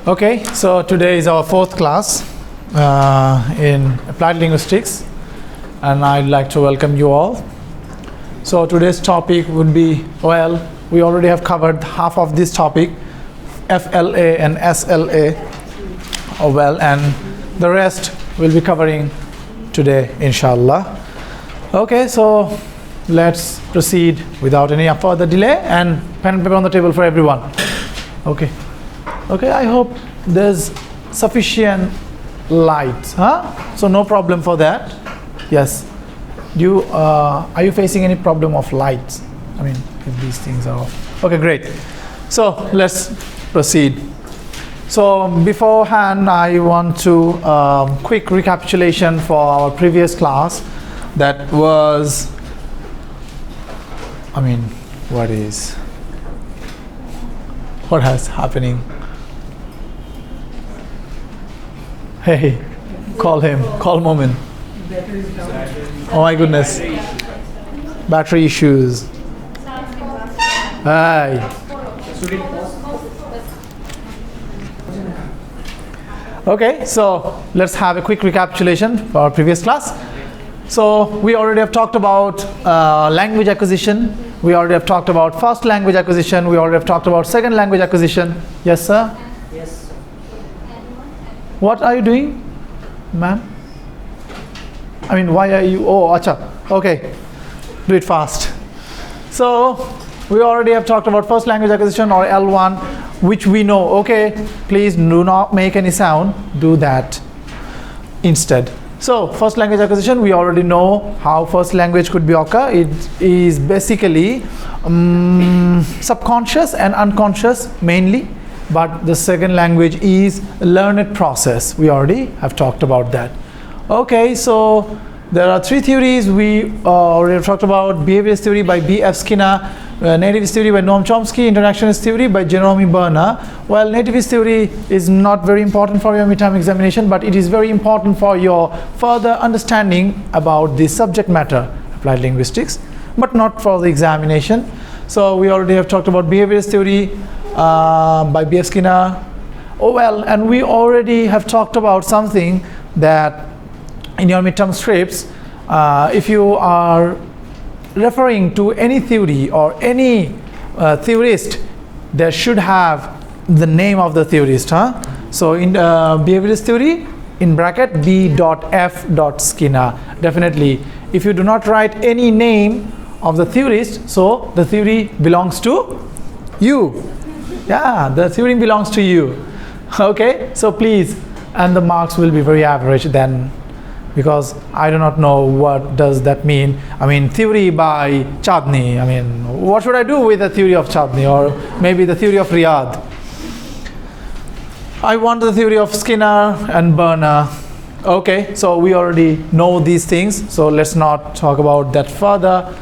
Okay, so today is our fourth class in Applied Linguistics, and I'd like to welcome you all. So today's topic would be, well, we already have covered half of this topic, FLA and SLA, and the rest we'll be covering today, inshallah. Okay, so let's proceed without any further delay, and pen and paper on the table for everyone. Okay, I hope there's sufficient light, So no problem for that. Yes. Are you facing any problem of light? I mean, if these things are off. Okay, great. So let's proceed. So beforehand, I want to quick recapitulation for our previous class. That was, what has happening? Hey, call him. Call Momin. Oh my goodness. Battery issues. Hi. Okay, so let's have a quick recapitulation for our previous class. So we already have talked about language acquisition. We already have talked about first language acquisition. We already have talked about second language acquisition. Yes, sir? Yes. What are you doing, ma'am? I mean, why are you? Oh, acha. Okay, do it fast. So we already have talked about first language acquisition, or L1, which we know. Okay, please do not make any sound. Do that instead. So first language acquisition, we already know how first language could be occur. It is basically subconscious and unconscious mainly. But the second language is a learned process. We already have talked about that. Okay, so there are three theories. We already have talked about behaviorist theory by B.F. Skinner, nativist theory by Noam Chomsky, interactionist theory by Jerome Berner. Well, nativist theory is not very important for your midterm examination, but it is very important for your further understanding about the subject matter, applied linguistics, but not for the examination. So we already have talked about behaviorist theory by B.F. Skinner. And we already have talked about something that in your midterm scripts, if you are referring to any theory or any theorist, there should have the name of the theorist. So in behaviorist theory, in bracket B.F. Skinner. Definitely, if you do not write any name of the theorist, so the theory belongs to you. Yeah, the theory belongs to you. Okay, so please, and the marks will be very average then, because I do not know what does that mean. I mean, theory by Chadni. I mean, what should I do with the theory of Chadni, or maybe the theory of Riyadh? I want the theory of Skinner and Berner. Okay, so we already know these things, so let's not talk about that further.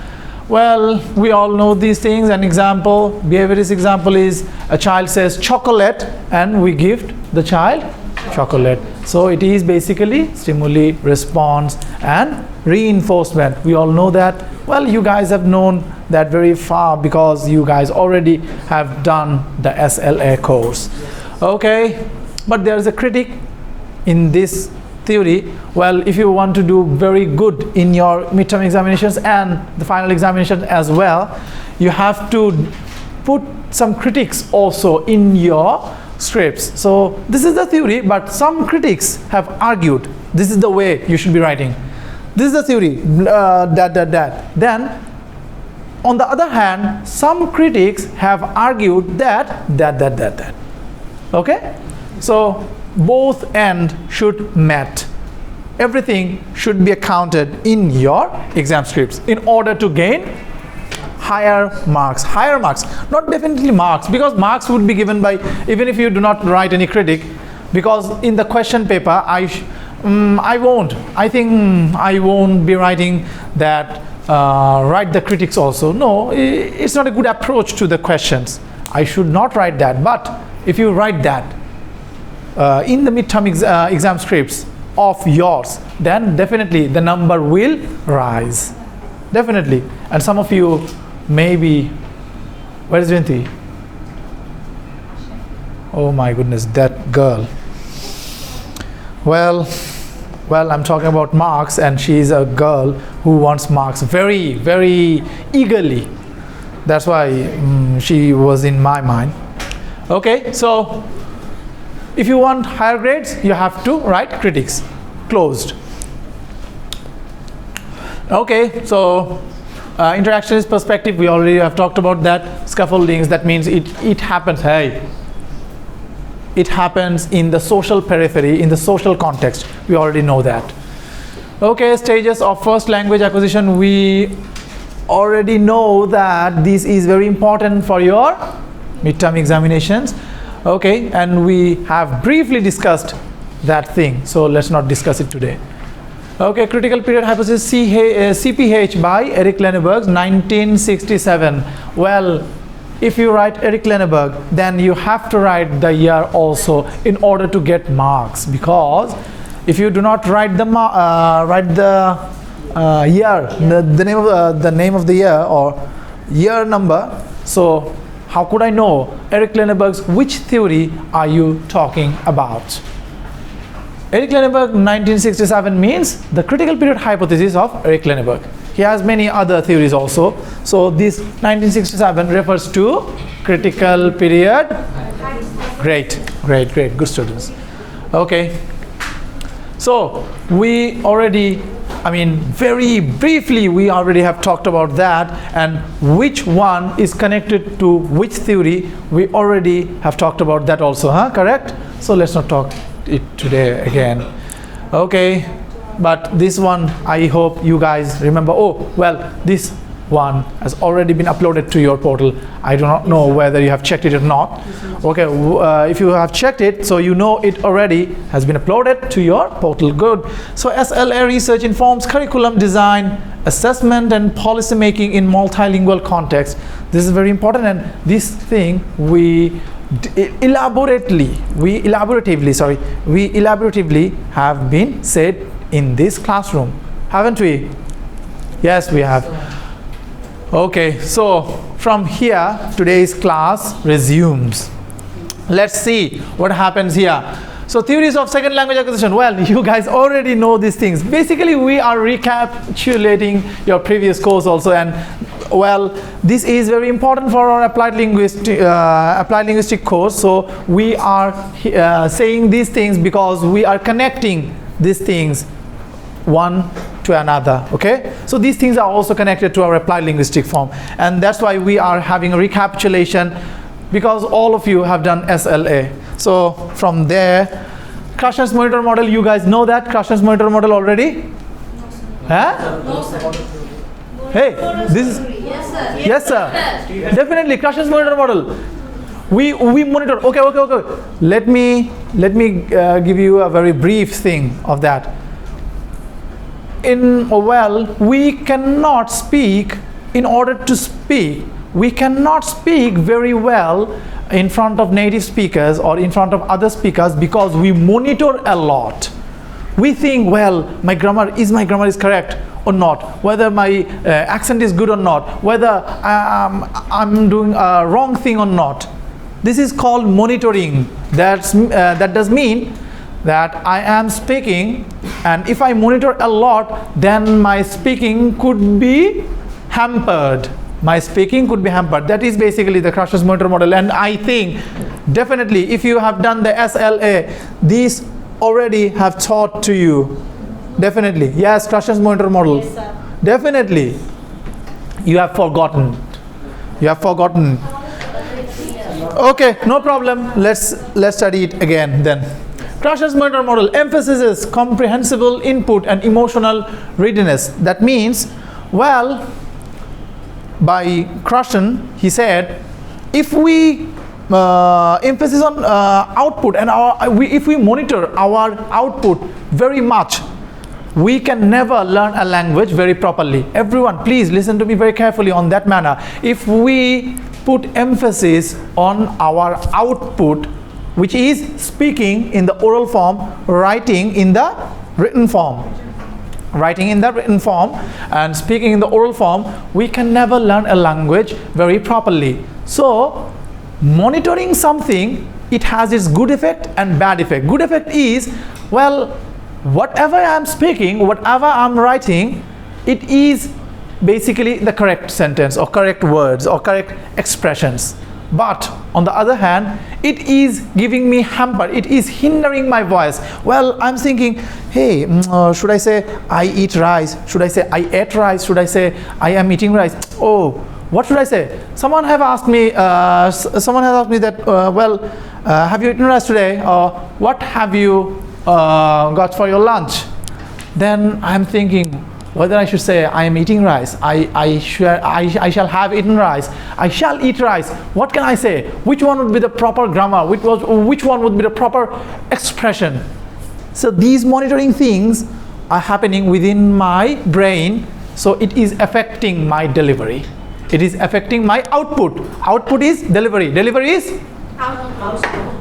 Well, we all know these things. An example, behaviorist example is a child says chocolate and we gift the child chocolate. So it is basically stimuli, response and reinforcement. We all know that. Well, you guys have known that very far because you guys already have done the SLA course. Okay, but there is a critic in this theory. Well, if you want to do very good in your midterm examinations and the final examination as well, you have to put some critics also in your scripts. So this is the theory, but some critics have argued this is the way you should be writing. This is the theory, that. Then on the other hand, some critics have argued that. Okay, so both ends should met. Everything should be accounted in your exam scripts in order to gain higher marks, not definitely marks, because marks would be given by, even if you do not write any critic, because in the question paper I won't be writing that write the critics also. No, it's not a good approach to the questions. I should not write that. But if you write that in the midterm exam scripts of yours, then definitely the number will rise. Definitely. And some of you maybe, where is Vinti? Oh my goodness, that girl. Well, I'm talking about marks, and she's a girl who wants marks very, very eagerly. That's why she was in my mind. Okay, so if you want higher grades, you have to write critiques. Closed. Okay, so interactionist perspective, we already have talked about that. Scaffoldings, that means it happens. Hey, it happens in the social periphery, in the social context. We already know that. Okay, stages of first language acquisition. We already know that this is very important for your midterm examinations. Okay, and we have briefly discussed that thing, so let's not discuss it today. Okay, critical period hypothesis, CPH by Eric Lenneberg, 1967. Well, if you write Eric Lenneberg, then you have to write the year also in order to get marks, because if you do not write the year, the name of the year or year number, so how could I know Eric Lenneberg's which theory are you talking about? Eric Lenneberg 1967 means the critical period hypothesis of Eric Lenneberg. He has many other theories also. So this 1967 refers to critical period. Great, good students. Okay. So we already, very briefly we already have talked about that, and which one is connected to which theory, we already have talked about that also, correct? So let's not talk it today again. Okay, but this one I hope you guys remember. Oh well, this one has already been uploaded to your portal. I do not know whether you have checked it or not. Okay, if you have checked it, so you know it already has been uploaded to your portal. Good. So SLA research informs curriculum design, assessment and policy making in multilingual context. This is very important, and this thing we elaboratively have been said in this classroom, haven't we? Yes, we have. Okay, so from here today's class resumes. Let's see what happens here. So theories of second language acquisition. Well, you guys already know these things. Basically we are recapitulating your previous course also, and well, this is very important for our applied linguistic course. So we are saying these things because we are connecting these things one to another. Okay, so these things are also connected to our applied linguistic form, and that's why we are having a recapitulation, because all of you have done SLA. So from there, Krasner's monitor model, you guys know that Krasner's monitor model already? No, sir. Hey, this is yes sir, definitely Krasner's monitor model. We monitor. Okay. Let me give you a very brief thing of that. We cannot speak. In order to speak, we cannot speak very well in front of native speakers or in front of other speakers, because we monitor a lot. We think, well, my grammar is correct or not, whether my accent is good or not, whether I'm doing a wrong thing or not. This is called monitoring. That does mean that I am speaking, and if I monitor a lot, then my speaking could be hampered. That is basically the Krasner's monitor model, and I think definitely if you have done the SLA, these already have taught to you. Definitely. Yes, Krasner's monitor model. Yes, sir. Definitely. You have forgotten. Okay, no problem. Let's study it again then. Krasner's monitor model emphasizes comprehensible input and emotional readiness. That means, well, by Krasner, he said, if we emphasis on output, and if we monitor our output very much, we can never learn a language very properly. Everyone, please listen to me very carefully on that manner. If we put emphasis on our output, which is speaking in the oral form, writing in the written form, and speaking in the oral form, we can never learn a language very properly. So monitoring something it has its good effect and bad effect. Good effect is, well, whatever I'm speaking, whatever I'm writing, it is basically the correct sentence or correct words or correct expressions. But on the other hand, it is giving me hamper, it is hindering my voice. Well, I'm thinking, hey, should I say I eat rice? Should I say I ate rice? Should I say I am eating rice? Oh, what should I say? Someone has asked me that, well, have you eaten rice today? Or what have you got for your lunch? Then I'm thinking whether I should say I am eating rice, I shall have eaten rice, I shall eat rice. What can I say? Which one would be the proper grammar? Which one would be the proper expression? So these monitoring things are happening within my brain, so it is affecting my delivery. It is affecting my output. Output is delivery. Delivery is output.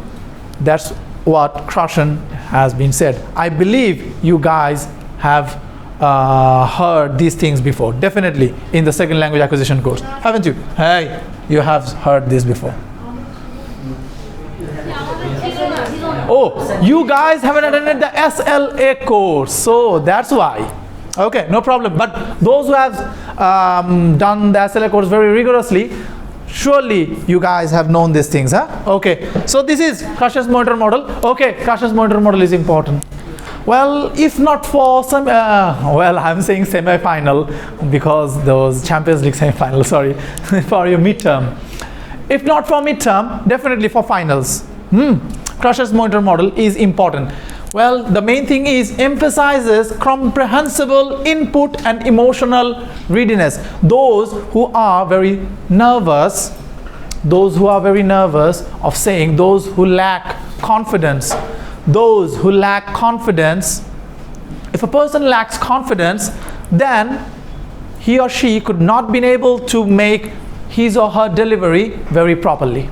That's what Krashen has been said. I believe you guys have heard these things before, definitely in the second language acquisition course, haven't you? Hey, you have heard this before. Oh, you guys haven't attended the SLA course, so that's why. Okay, no problem. But those who have done the SLA course very rigorously, surely you guys have known these things, huh? Okay, so this is Krashen's monitor model. Okay, Krashen's monitor model is important. Well, if not for some, well, I'm saying semi-final because those Champions League semi-final, sorry, for your midterm. If not for midterm, definitely for finals. Krashen's monitor model is important. Well, the main thing is emphasizes comprehensible input and emotional readiness. Those who are very nervous of saying, those who lack confidence, if a person lacks confidence, then he or she could not be able to make his or her delivery very properly.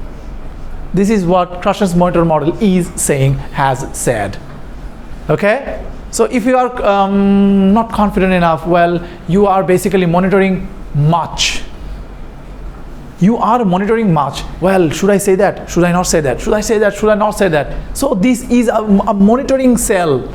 This is what Krashen's monitor model is saying, has said. Okay? So if you are not confident enough, well, you are basically monitoring much. You are monitoring much. Well, should I say that? Should I not say that? Should I say that? Should I not say that? So this is a monitoring cell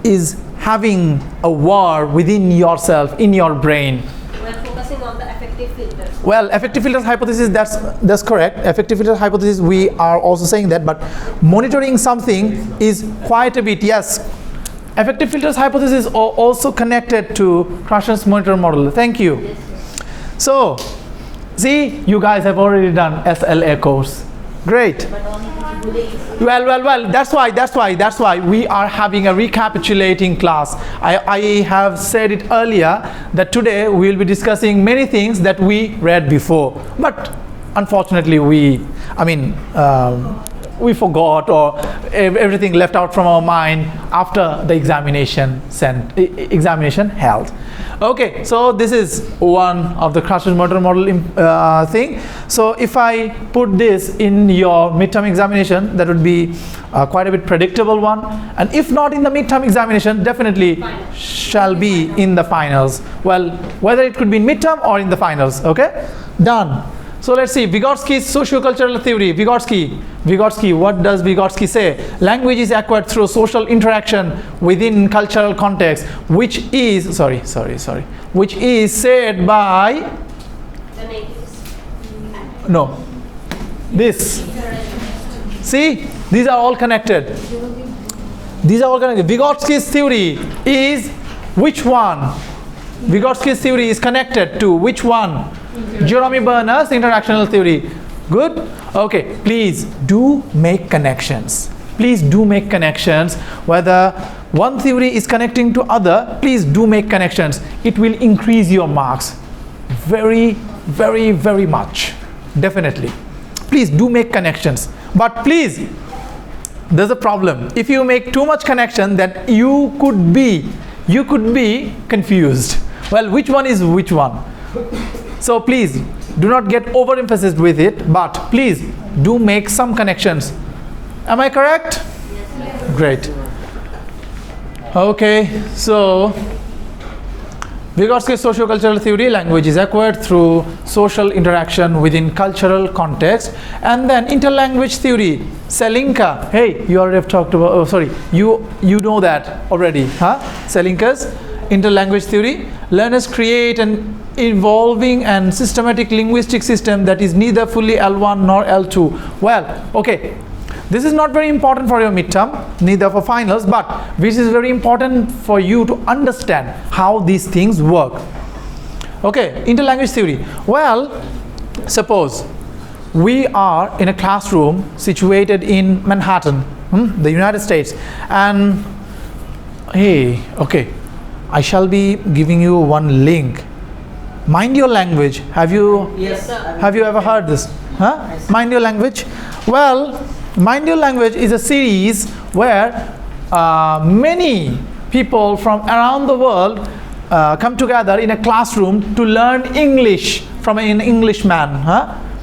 is having a war within yourself, in your brain. We're focusing on the effective filters. Well, effective filters hypothesis, that's correct. Effective filter hypothesis, we are also saying that, but monitoring something is quite a bit, yes. Effective filters hypothesis are also connected to Krashen's monitor model. Thank you. Yes, so, see, you guys have already done SLA course. Great. Well, that's why we are having a recapitulating class. I have said it earlier that today we will be discussing many things that we read before, but unfortunately we forgot, or everything left out from our mind after the examination held. Okay, so this is one of the Krashen's monitor model thing. So if I put this in your midterm examination, that would be quite a bit predictable one. And if not in the midterm examination, definitely shall be in the finals. Well, whether it could be in midterm or in the finals. Okay, done. So let's see, Vygotsky's sociocultural theory. Vygotsky, what does Vygotsky say? Language is acquired through social interaction within cultural context, which is, which is said by, The natives. no, this. See, these are all connected. Vygotsky's theory is which one? Vygotsky's theory is connected to which one? Jeremy Berners' interactional theory. Good? Okay, please do make connections. Please do make connections. Whether one theory is connecting to other, please do make connections. It will increase your marks very, very, very much. Definitely. Please do make connections. But please, there's a problem. If you make too much connection, then you could be confused. Well, which one is which one? So please do not get overemphasized with it, but please do make some connections. Am I correct? Yes. Great. Okay, so Vygotsky's socio-cultural theory, language is acquired through social interaction within cultural context. And then interlanguage theory, Selinka. Hey, you already have talked about, oh, sorry, you know that already, huh? Selinka's interlanguage theory. Learners create an evolving and systematic linguistic system that is neither fully L1 nor L2. Well, okay. This is not very important for your midterm, neither for finals, but which is very important for you to understand how these things work. Okay, interlanguage theory. Well, suppose we are in a classroom situated in Manhattan, the United States, and hey, okay, I shall be giving you one link. Mind your language. Have you? Yes, sir. Have you ever heard this? Huh? Mind your language. Well, Mind Your Language is a series where many people from around the world come together in a classroom to learn English from an Englishman.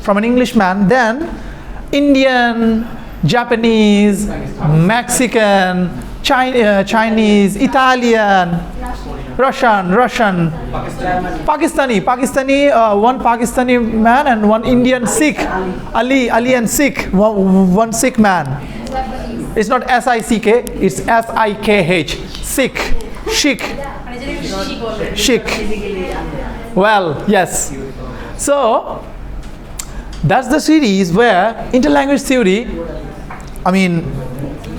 From an Englishman, then Indian, Japanese, Mexican, Chinese, Italian, Russian, Pakistani, one Pakistani man and one Indian Sikh, Ali and Sikh, one Sikh man. It's not S-I-C-K, it's S-I-K-H, Sikh, Sheikh. Well, yes. So, that's the series where interlanguage theory,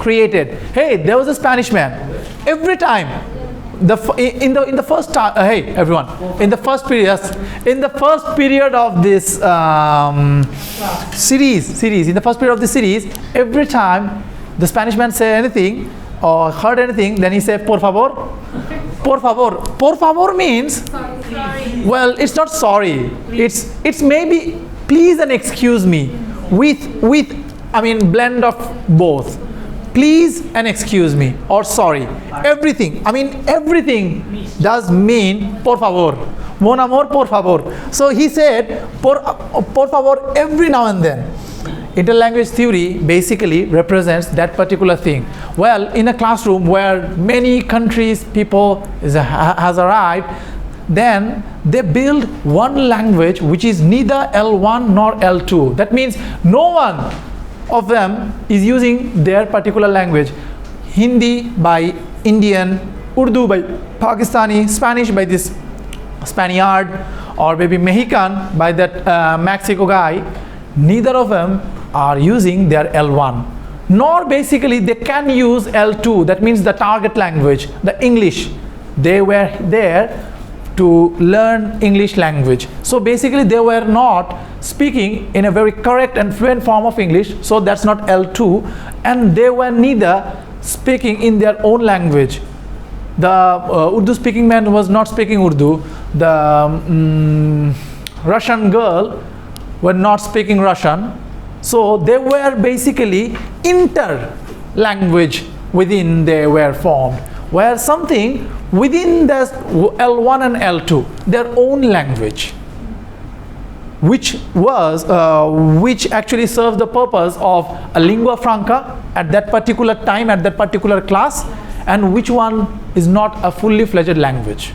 created. Hey, there was a Spanish man. Every time, in the first hey everyone, in the first period of this series, in the first period of the series, every time the Spanish man said anything or heard anything, then he said por favor. Por favor means Sorry. well, it's not sorry. It's maybe please and excuse me with blend of both. Please and excuse me, or sorry. Everything does mean por favor. Mon amor, por favor. So he said por favor every now and then. Interlanguage theory basically represents that particular thing. Well, in a classroom where many countries people has arrived, then they build one language which is neither L1 nor L2. That means no one of them is using their particular language. Hindi by Indian, Urdu by Pakistani, Spanish by this Spaniard, or maybe Mexican by that Mexico guy. Neither of them are using their L1, nor basically they can use L2. That means the target language, the English. They were there to learn English language. So basically they were not speaking in a very correct and fluent form of English, so that's not L2, and they were neither speaking in their own language. The Urdu speaking man was not speaking Urdu. The Russian girl were not speaking Russian. So they were basically inter-language within they were formed, where something within the L1 and L2, their own language, which actually serves the purpose of a lingua franca at that particular time, at that particular class, and which one is not a fully fledged language.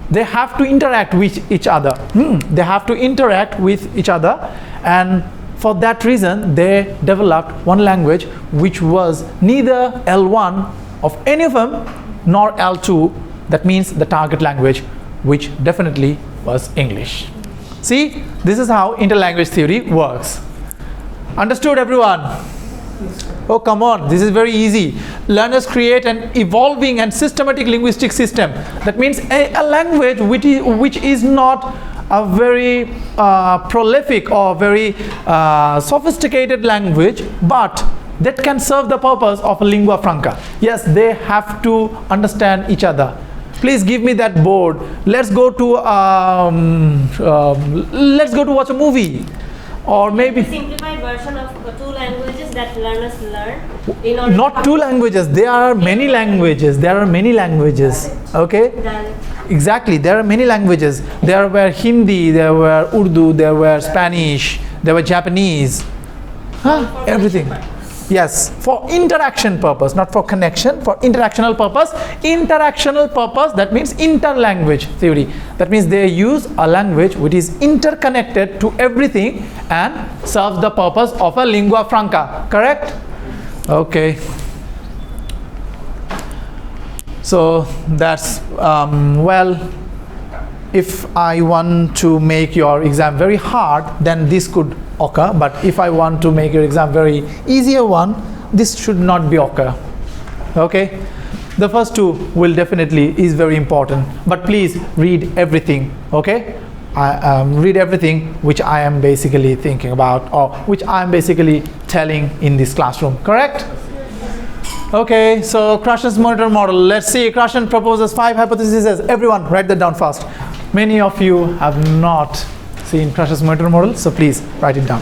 They have to interact with each other. They have to interact with each other, and for that reason they developed one language which was neither L1 of any of them nor L2. That means the target language, which definitely was English. See, this is how interlanguage theory works. Understood, everyone? Oh, come on, this is very easy. Learners create an evolving and systematic linguistic system. That means a language which is not a very prolific or very sophisticated language, but that can serve the purpose of a lingua franca. Yes, they have to understand each other. Please give me that board. Let's go to watch a movie, or maybe A simplified version of two languages that learners learn. In order not two languages. There are many languages. Okay. Exactly. There are many languages. There were Hindi. There were Urdu. There were Spanish. There were Japanese. Everything. Yes, for interaction purpose, not for connection, for interactional purpose. Interactional purpose, that means interlanguage theory. That means they use a language which is interconnected to everything and serves the purpose of a lingua franca. Correct? Okay. So that's, well, if I want to make your exam very hard, then this could occur. But if I want to make your exam very easier one, this should not be occur. Okay? The first two will definitely is very important. But please read everything. Okay? Read everything which I am basically thinking about, or which I am basically telling in this classroom. Correct? Okay, so Krashen's monitor model. Let's see. Krashen proposes 5 hypotheses. Everyone, write that down fast. Many of you have not seen Krashen's monitor model, so please write it down.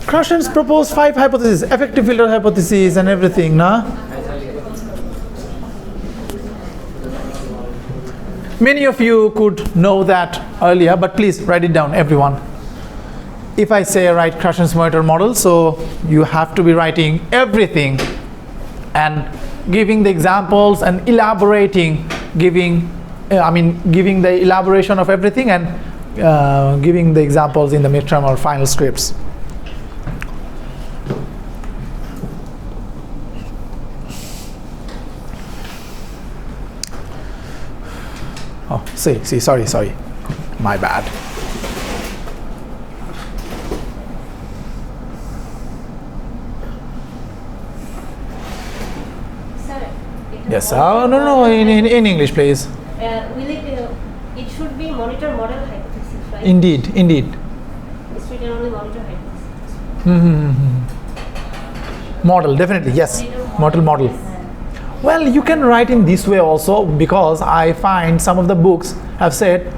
Krashen's proposed 5 hypotheses, effective filter hypotheses and everything, nah? Many of you could know that earlier, but please write it down, everyone. If I say write Krashen's monitor model, so you have to be writing everything and giving the examples and elaborating, giving the elaboration of everything and giving the examples in the midterm or final scripts. Oh, sorry, my bad. Yes, no, in English, please. It should be monitor model hypothesis, right? Indeed. It's written only monitor hypothesis. Model, definitely, yes. Model. Well, you can write in this way also, because I find some of the books have said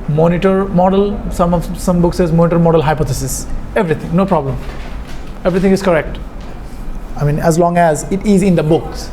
monitor model, some books says monitor model hypothesis. Everything, no problem. Everything is correct. I mean, as long as it is in the books.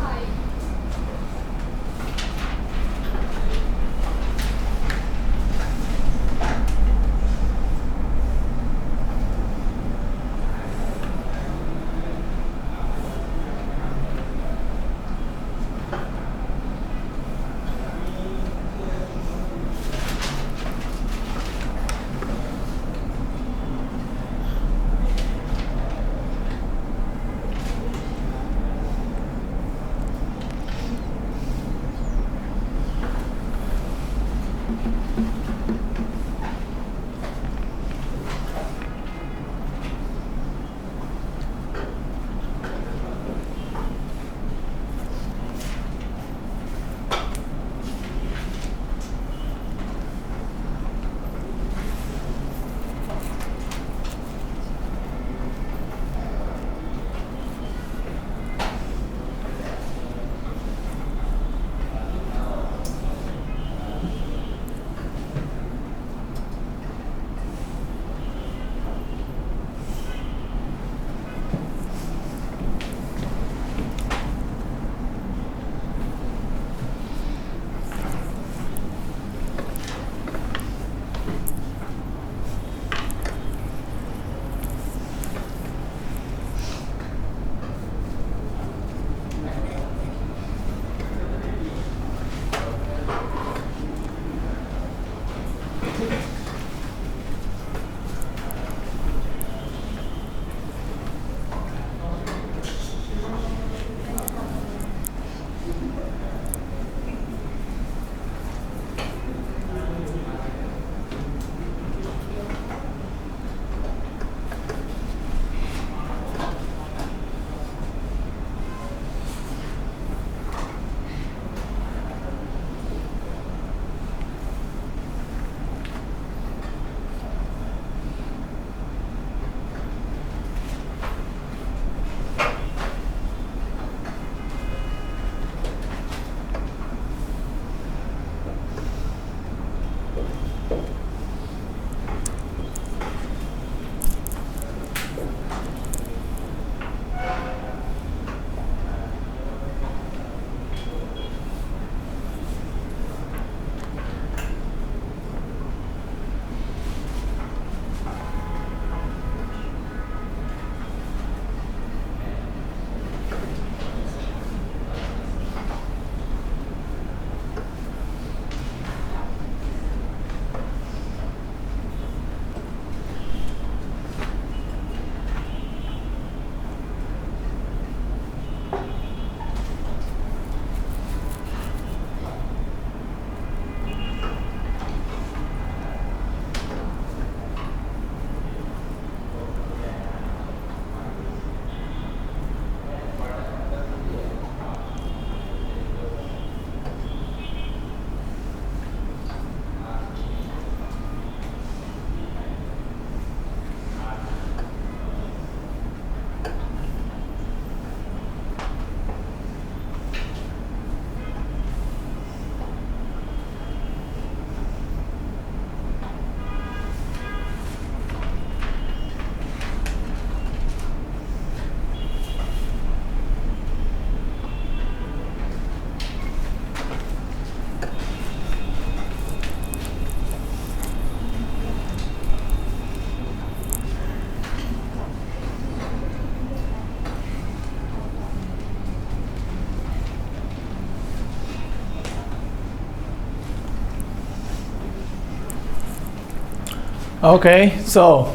Okay, so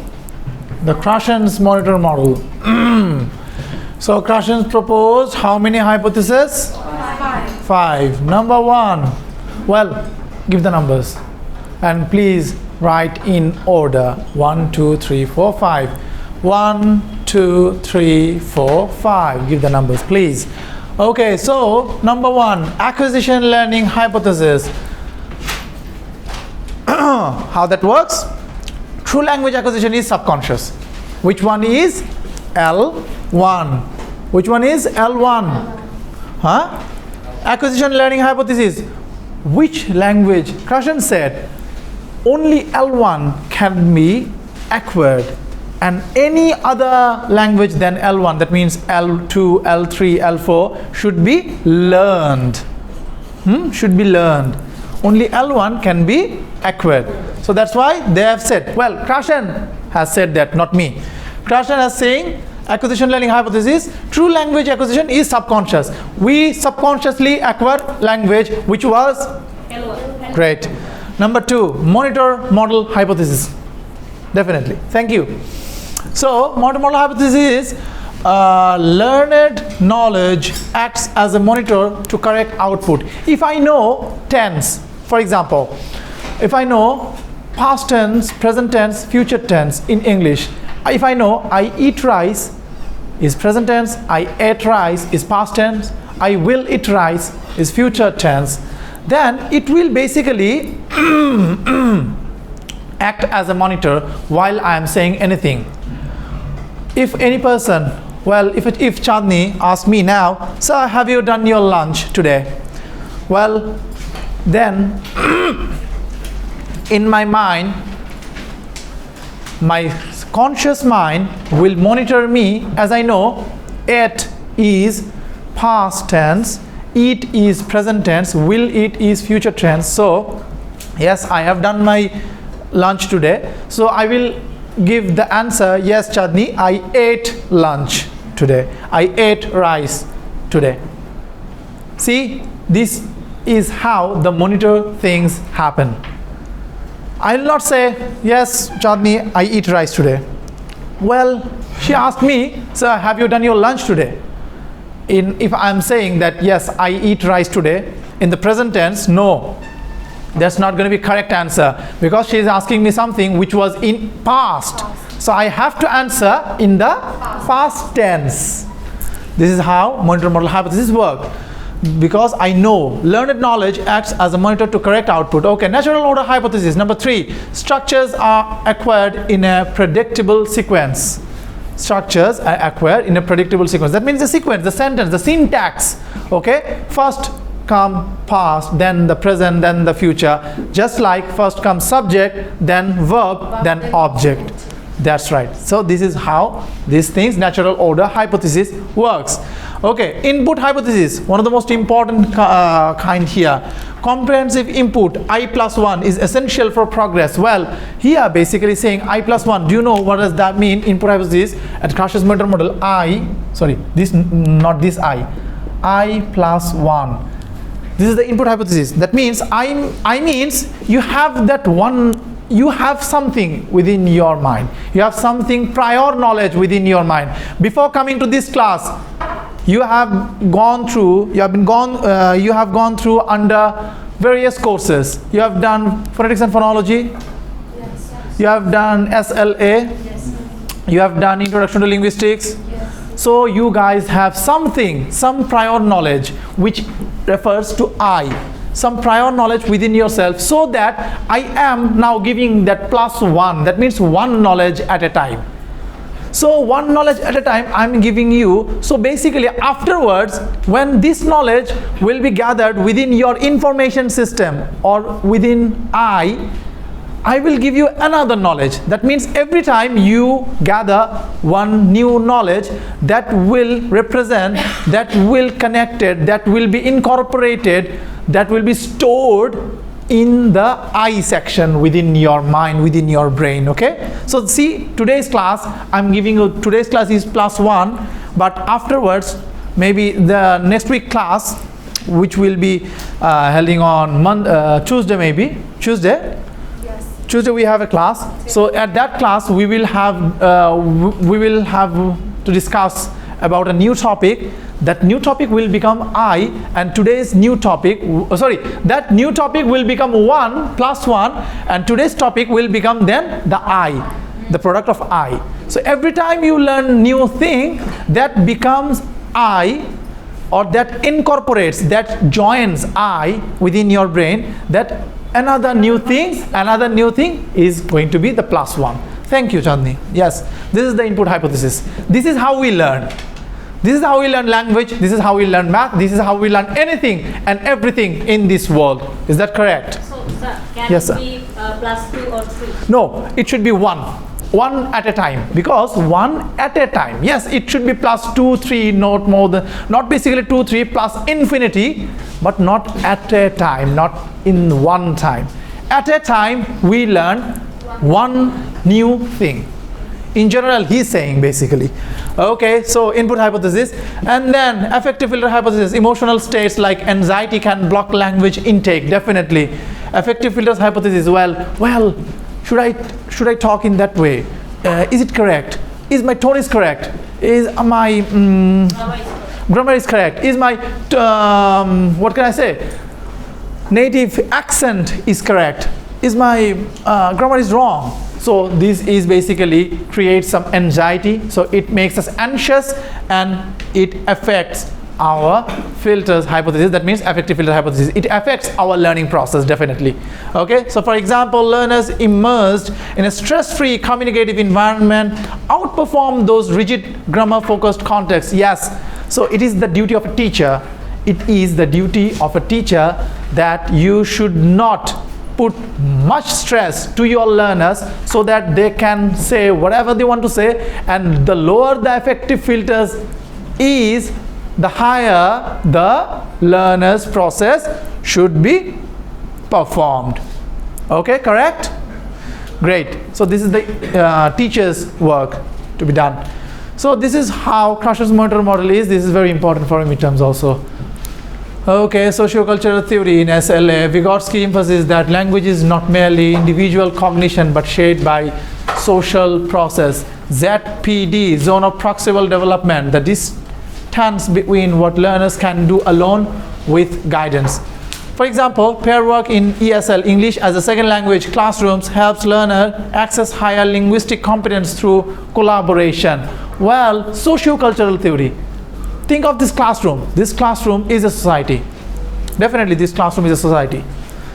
the Krashen's monitor model. So Krashen's proposed how many hypotheses? 5. Number 1. Well, give the numbers. And please write in order. 1, 2, 3, 4, 5. 1, 2, 3, 4, 5. Give the numbers, please. Okay, so number 1, acquisition learning hypothesis. How that works? True language acquisition is subconscious. Which one is L1? Which one is L1? Huh? Acquisition learning hypothesis. Which language? Krashen said only L1 can be acquired, and any other language than L1, that means L2, L3, L4, should be learned. Should be learned. Only L1 can be acquired. So that's why they have said, well, Krashen has said that, not me. Krashen is saying acquisition learning hypothesis, true language acquisition is subconscious. We subconsciously acquire language, which was L1. great. Number 2, monitor model hypothesis. Definitely. Thank you. So monitor model hypothesis is learned knowledge acts as a monitor to correct output. If I know tense, for example, if I know past tense, present tense, future tense in English, if I know I eat rice is present tense, I ate rice is past tense, I will eat rice is future tense, then it will basically act as a monitor while I am saying anything. If any person, well, if Chandni asks me now, sir, have you done your lunch today? Well, then in my mind, my conscious mind will monitor me, as I know ate is past tense, eat is present tense, will eat is future tense. So yes, I have done my lunch today, so I will give the answer, yes Chandni, I ate lunch today, I ate rice today. See, this is how the monitor things happen. I will not say, yes Chandni, I eat rice today. Well, she asked me, sir, have you done your lunch today? If I am saying that yes, I eat rice today, in the present tense, no, that's not going to be correct answer, because she is asking me something which was in past. So I have to answer in the past tense. This is how monitor model hypothesis work. Because I know learned knowledge acts as a monitor to correct output. Okay, natural order hypothesis. Number 3, structures are acquired in a predictable sequence. Structures are acquired in a predictable sequence. That means the sequence, the sentence, the syntax. Okay, first come past, then the present, then the future. Just like first comes subject, then verb, then object. That's right. So this is how these things, natural order hypothesis works. Okay, input hypothesis, one of the most important kind here. Comprehensive input, I+1 is essential for progress. Well, here basically saying I+1, do you know what does that mean? Input hypothesis at Krashen's monitor model, not this I+1. This is the input hypothesis. That means I means you have that one, you have something within your mind. You have something prior knowledge within your mind. Before coming to this class, you have gone through, you have gone through under various courses. You have done phonetics and phonology. Yes. You have done SLA. Yes. You have done introduction to linguistics. Yes. So you guys have something, some prior knowledge which refers to I. Some prior knowledge within yourself, so that I am now giving that +1. That means one knowledge at a time. So one knowledge at a time I'm giving you. So basically afterwards, when this knowledge will be gathered within your information system or within I will give you another knowledge. That means every time you gather one new knowledge, that will represent, that will connected, that will be incorporated, that will be stored in the I section within your mind, within your brain. Okay, so see, today's class I'm giving you, today's class is +1, but afterwards maybe the next week class, which will be holding on Tuesday, maybe Tuesday. Yes. Tuesday we have a class. So at that class we will have to discuss about a new topic. That new topic will become I, and today's new topic, that new topic will become 1 plus 1, and today's topic will become then the I, the product of I. So every time you learn new thing, that becomes I, or that incorporates, that joins I within your brain, that another new thing is going to be the plus 1. Thank you, Chandni. Yes, this is the input hypothesis. This is how we learn. This is how we learn language, this is how we learn math, this is how we learn anything and everything in this world. Is that correct? So, sir, can yes, it be plus 2 or 3? No, it should be 1. 1 at a time, because 1 at a time. Yes, it should be plus 2, 3, not more than, not basically 2, 3 plus infinity, but not at a time, not in one time. At a time, we learn one new thing. In general, he's saying basically. Okay, so input hypothesis, and then affective filter hypothesis. Emotional states like anxiety can block language intake. Definitely, affective filters hypothesis. Well, should I talk in that way? Is it correct? Is my tone is correct? Is my grammar is correct? Is my what can I say? Native accent is correct? Is my grammar is wrong? So this is basically creates some anxiety. So it makes us anxious and it affects our filters hypothesis. That means affective filter hypothesis. It affects our learning process definitely. Okay. So for example, learners immersed in a stress-free communicative environment outperform those rigid grammar-focused contexts. Yes. So it is the duty of a teacher. It is the duty of a teacher that you should not put much stress to your learners so that they can say whatever they want to say, and the lower the affective filters is, the higher the learner's process should be performed. Okay, correct? Great. So this is the teacher's work to be done. So this is how Crusher's motor model is. This is very important for midterms also. Okay, sociocultural theory in SLA. Vygotsky emphasizes that language is not merely individual cognition but shaped by social process. ZPD, zone of proximal development, the distance between what learners can do alone with guidance. For example, pair work in ESL, English as a second language classrooms, helps learner access higher linguistic competence through collaboration. Well, sociocultural theory. Think of this classroom. This classroom is a society. Definitely this classroom is a society.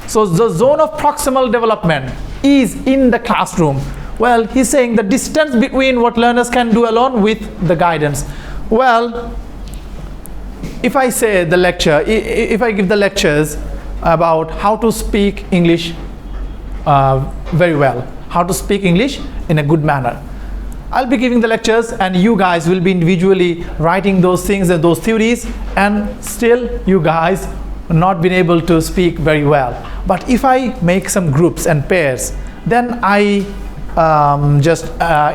So the zone of proximal development is in the classroom. Well, he's saying the distance between what learners can do alone with the guidance. Well, if I say the lecture, if I give the lectures about how to speak English very well, how to speak English in a good manner, I'll be giving the lectures and you guys will be individually writing those things and those theories, and still you guys not been able to speak very well. But if I make some groups and pairs, then I just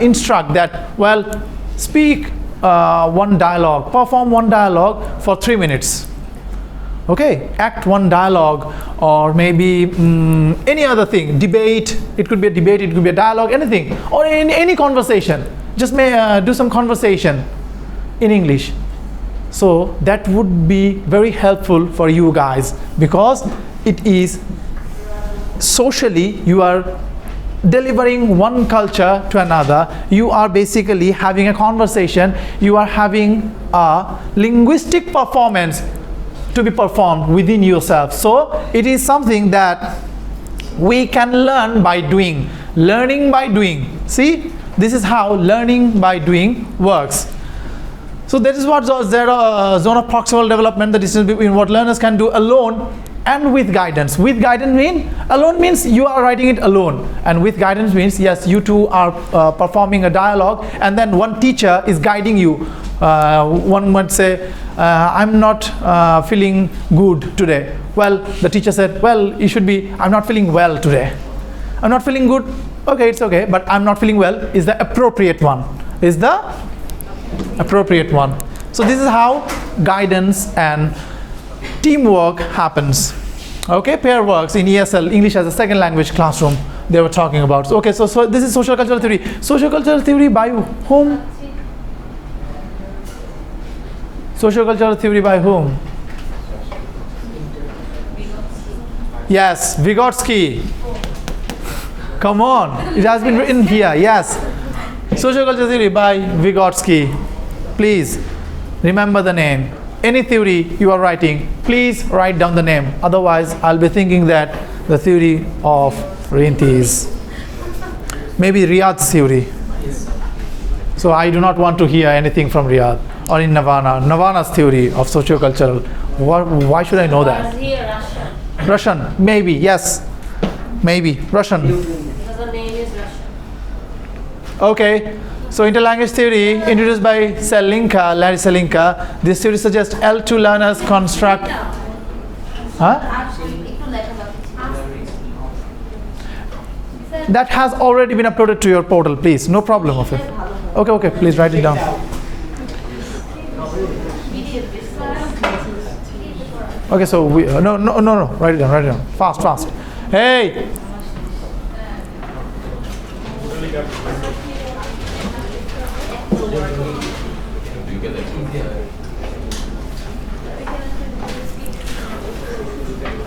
instruct that, well, speak one dialogue, perform one dialogue for 3 minutes. Okay, act one dialogue, or maybe any other thing, debate. It could be a debate, it could be a dialogue, anything, or in any conversation. Just do some conversation in English. So that would be very helpful for you guys, because it is socially you are delivering one culture to another. You are basically having a conversation. You are having a linguistic performance to be performed within yourself. So it is something that we can learn by doing. Learning by doing. See, this is how learning by doing works. So that is what zone of proximal development, the distance between what learners can do alone and with guidance. With guidance means, alone means you are writing it alone, and with guidance means, yes, you two are performing a dialogue, and then one teacher is guiding you. One might say, I'm not feeling good today. Well, the teacher said, well, you should be, I'm not feeling well today. I'm not feeling good. Okay, it's okay, but I'm not feeling well is the appropriate one. Is the appropriate one. So this is how guidance and teamwork happens. Okay, pair works in ESL, English as a second language classroom. they were talking about. Okay, so this is social cultural theory. Social cultural theory by whom? Social cultural theory by whom? Yes, Vygotsky. Come on, it has been written here. Yes, social cultural theory by Vygotsky. Please remember the name. Any theory you are writing, please write down the name. Otherwise, I'll be thinking that the theory of Rintis. Maybe Riyadh's theory. So I do not want to hear anything from Riyadh or in Nirvana's theory of sociocultural. Why should I know that? Russian, maybe, yes. Maybe, Russian. Because the name is Russian. Okay, so interlanguage theory introduced by Larry Selinka. This theory suggests L2 learners construct. Huh? That has already been uploaded to your portal, please. No problem of it. Okay, please write it down. Okay, so we no, write it down. Fast. Hey.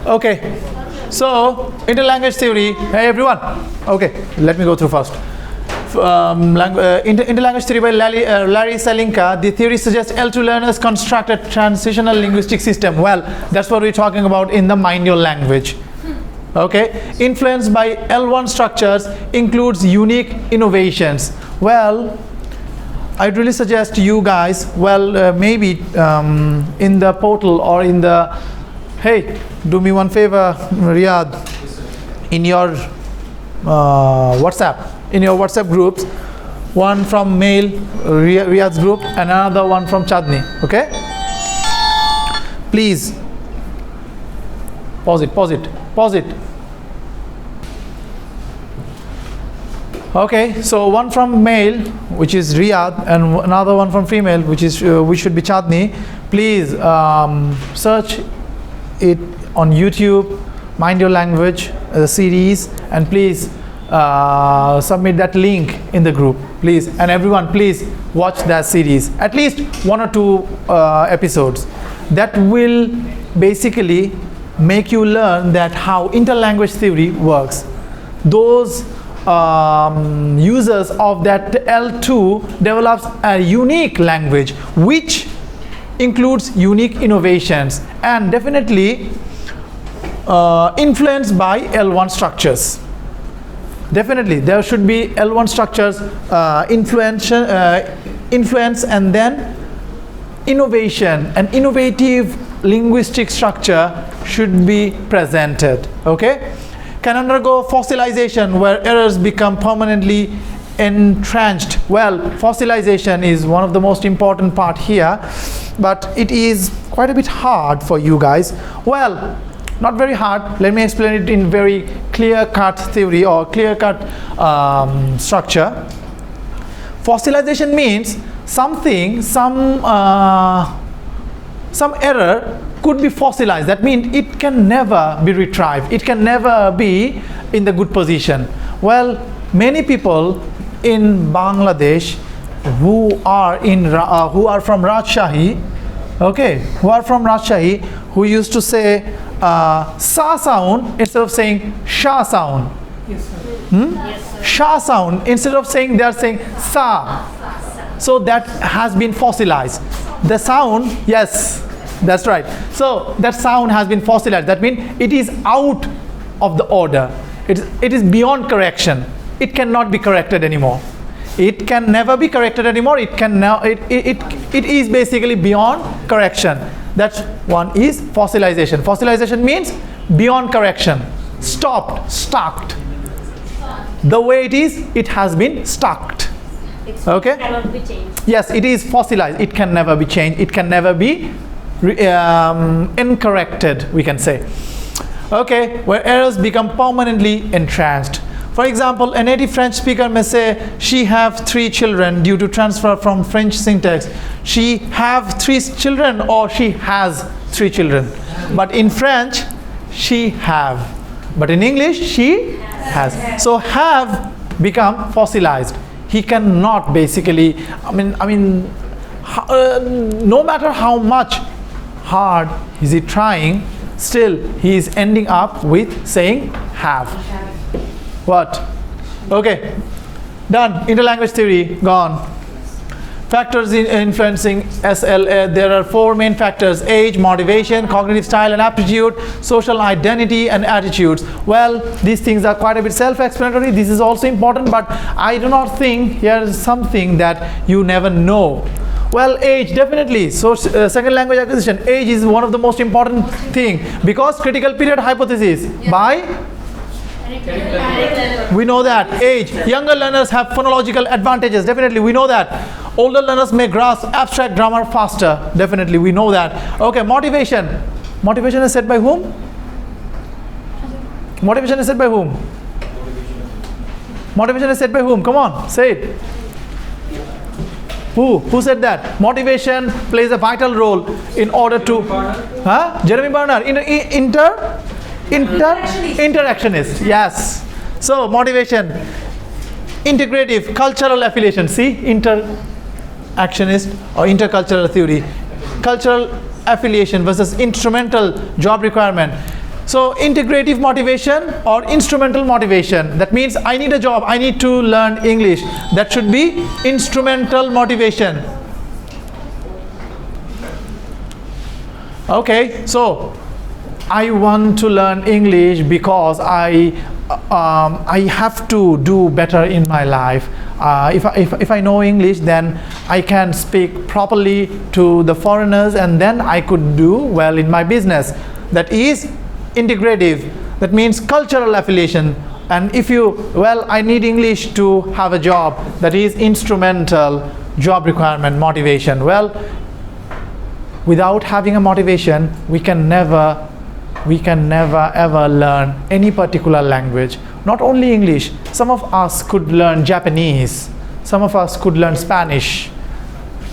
Okay, so interlanguage theory. Hey everyone. Okay, let me go through first. Interlanguage theory by Larry Selinka. The theory suggests L2 learners construct a transitional linguistic system. Well, that's what we're talking about in the mind your language. Okay, influenced by L1 structures includes unique innovations. Well, I'd really suggest you guys, maybe in the portal or in the, hey, do me one favor, Riyadh, in your WhatsApp groups, one from male Riyadh's group and another one from Chandni. Okay, please pause it. Okay, so one from male, which is Riyadh, and another one from female, which should be Chandni. Please search it on YouTube, Mind Your Language series, and please submit that link in the group, please. And everyone, please watch that series, at least 1 or 2 episodes. That will basically make you learn that how interlanguage theory works. Those users of that L2 develops a unique language which includes unique innovations and definitely influenced by L1 structures. Definitely there should be L1 structures, influence and then innovation. An innovative linguistic structure should be presented. Okay, can undergo fossilization where errors become permanently entrenched. Well, fossilization is one of the most important part here, but it is quite a bit hard for you guys. Well, not very hard. Let me explain it in very clear-cut theory or clear-cut structure. Fossilization means something, some error could be fossilized. That means it can never be retrieved. It can never be in the good position. Well, many people in Bangladesh who are from Rajshahi, okay, who used to say sa sound instead of saying sha sound. Yes, sir. Yes, sir. Sha sound instead of saying, they are saying sa. So that has been fossilized. The sound, yes, that's right. So that sound has been fossilized. That means it is out of the order. It is beyond correction. It cannot be corrected anymore. It can never be corrected anymore. It is basically beyond correction. That one is fossilization. Fossilization means beyond correction. Stopped, stuck. The way it has been stuck. Okay? It cannot be changed. Yes, it is fossilized. It can never be changed. It can never be incorrected, we can say. Okay, where errors become permanently entrenched. For example, a native French speaker may say, she have 3 children due to transfer from French syntax. She have 3 children or she has 3 children. But in French, she have. But in English, she Has. So have become fossilized. He cannot basically, no matter how much hard is he trying, still he is ending up with saying have. What? Okay, done. Interlanguage theory, gone. Factors influencing SLA, there are 4 main factors: age, motivation, cognitive style and aptitude, social identity and attitudes. Well, these things are quite a bit self-explanatory. This is also important, but I do not think here is something that you never know. Well, age, definitely. So second language acquisition, age is one of the most important thing, because critical period hypothesis by we know that age. Younger learners have phonological advantages, definitely we know that. Older learners may grasp abstract grammar faster, definitely we know that. Okay, motivation. Motivation is set by whom? Motivation is set by whom? Motivation is set by whom? Come on, say it. Who said that? Motivation plays a vital role in order to Jeremy Bernard. Interactionist, yes. So motivation, integrative, cultural affiliation. See, interactionist or intercultural theory, cultural affiliation versus instrumental job requirement. So integrative motivation or instrumental motivation, that means I need a job, I need to learn English, that should be instrumental motivation. Okay, so I want to learn English because I have to do better in my life. If I know English, then I can speak properly to the foreigners, and then I could do well in my business. That is integrative. That means cultural affiliation. And if you, well, I need English to have a job, that is instrumental job requirement, motivation. Well, without having a motivation, we can never ever learn any particular language. Not only English, some of us could learn Japanese, some of us could learn Spanish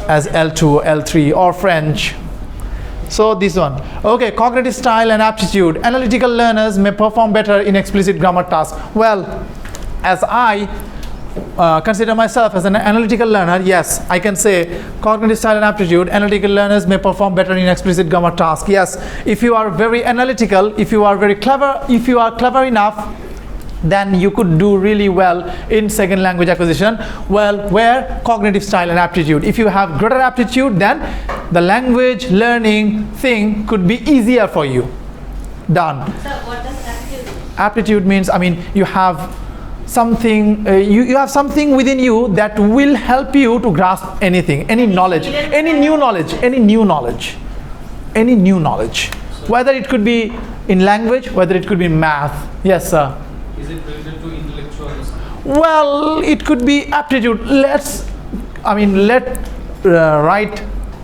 as L2, L3, or French. So this one. Okay, cognitive style and aptitude. Analytical learners may perform better in explicit grammar tasks. Well, as I consider myself as an analytical learner, yes, I can say cognitive style and aptitude, analytical learners may perform better in explicit grammar tasks. Yes, if you are very analytical, if you are very clever, if you are clever enough, then you could do really well in second language acquisition. Well, where cognitive style and aptitude. If you have greater aptitude, then the language learning thing could be easier for you. Done. So what does aptitude mean? Aptitude means, you have something, you have something within you that will help you to grasp anything, any knowledge, any new knowledge, whether it could be in language, whether it could be in math. Yes, sir. Is it related to intellectualism? Well, it could be aptitude. Let write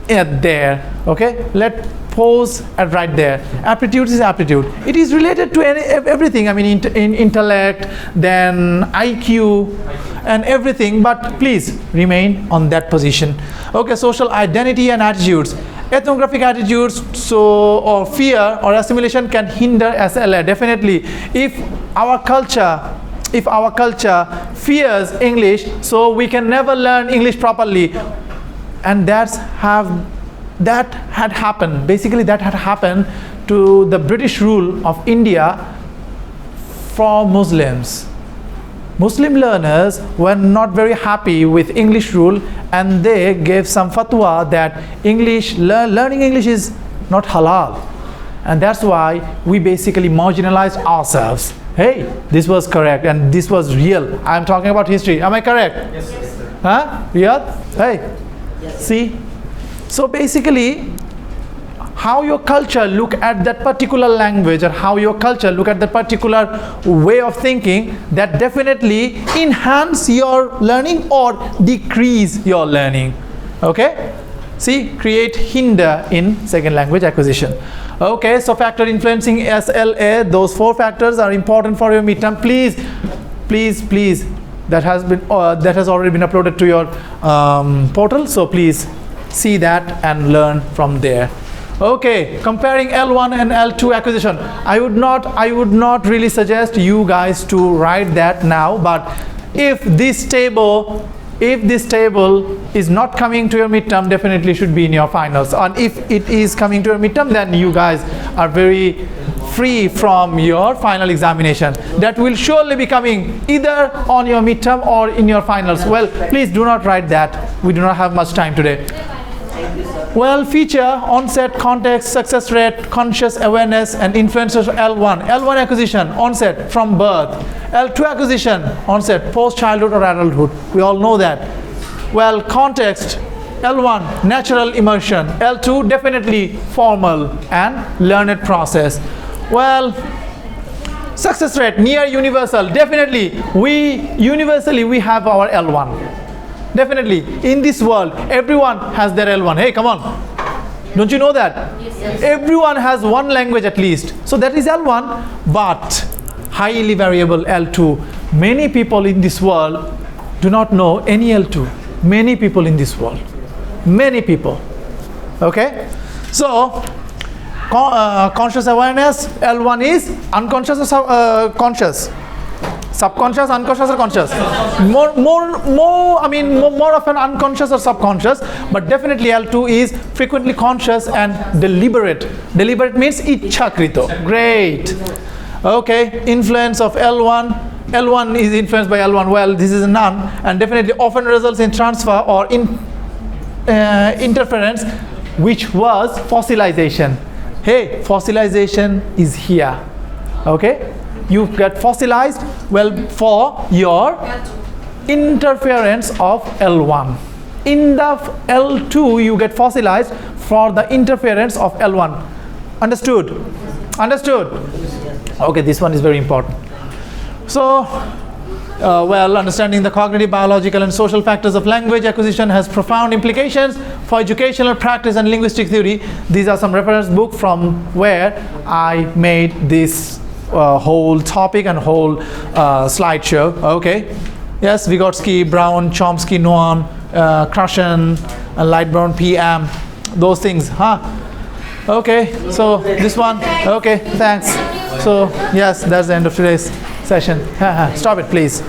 it there. Okay, let pause at right there. Aptitude is aptitude. It is related to everything. In intellect, then IQ, and everything. But please remain on that position. Okay, social identity and attitudes. Ethnographic attitudes, or fear or assimilation can hinder SLA. Definitely, if our culture fears English, so we can never learn English properly, and that had happened. Basically, that had happened to the British rule of India for Muslims. Muslim learners were not very happy with English rule, and they gave some fatwa that learning English is not halal, and that's why we basically marginalized ourselves. Hey, this was correct and this was real. I'm talking about history. Am I correct? Yes, sir. Huh? Riyadh? Hey, Yes. see? So basically, how your culture look at that particular language, or how your culture look at that particular way of thinking, that definitely enhance your learning or decrease your learning. Okay? See, create hinder in second language acquisition. Okay, so factor influencing SLA, those 4 factors are important for your midterm. Please, that has already been uploaded to your portal, so please see that and learn from there. Okay, comparing L1 and L2 acquisition. I would not really suggest you guys to write that now, but if this table is not coming to your midterm, definitely should be in your finals. And if it is coming to your midterm, then you guys are very free from your final examination. That will surely be coming either on your midterm or in your finals. Well, please do not write that. We do not have much time today. Well, feature, onset, context, success rate, conscious awareness, and influences L1. L1 acquisition, onset, from birth. L2 acquisition, onset, post-childhood or adulthood. We all know that. Well, context, L1, natural immersion. L2, definitely formal and learned process. Well, success rate, near universal. Definitely, universally we have our L1. Definitely, in this world, everyone has their L1. Hey, come on. Don't you know that? Yes. Everyone has one language at least. So that is L1, but highly variable L2. Many people in this world do not know any L2. Many people in this world. Many people. Okay? So, conscious awareness, L1 is unconscious or conscious? Subconscious, unconscious, or conscious? More often unconscious or subconscious, but definitely L2 is frequently conscious and deliberate. Deliberate means ichhakrito. Great. Okay, influence of L1. L1 is influenced by L1. Well, this is none, and definitely often results in transfer or interference, which was fossilization. Hey, fossilization is here. Okay? You get fossilized, well, for your interference of L1. In the L2, you get fossilized for the interference of L1. Understood? Understood? Okay, this one is very important. So, well, understanding the cognitive, biological, and social factors of language acquisition has profound implications for educational practice and linguistic theory. These are some reference books from where I made this whole topic and whole slideshow. Okay, yes, Vygotsky, Brown, Chomsky, Noam, Krashen, Lightburn, PM, those things, huh? Okay, so this one. Okay, thanks. So yes, that's the end of today's session. Stop it, please.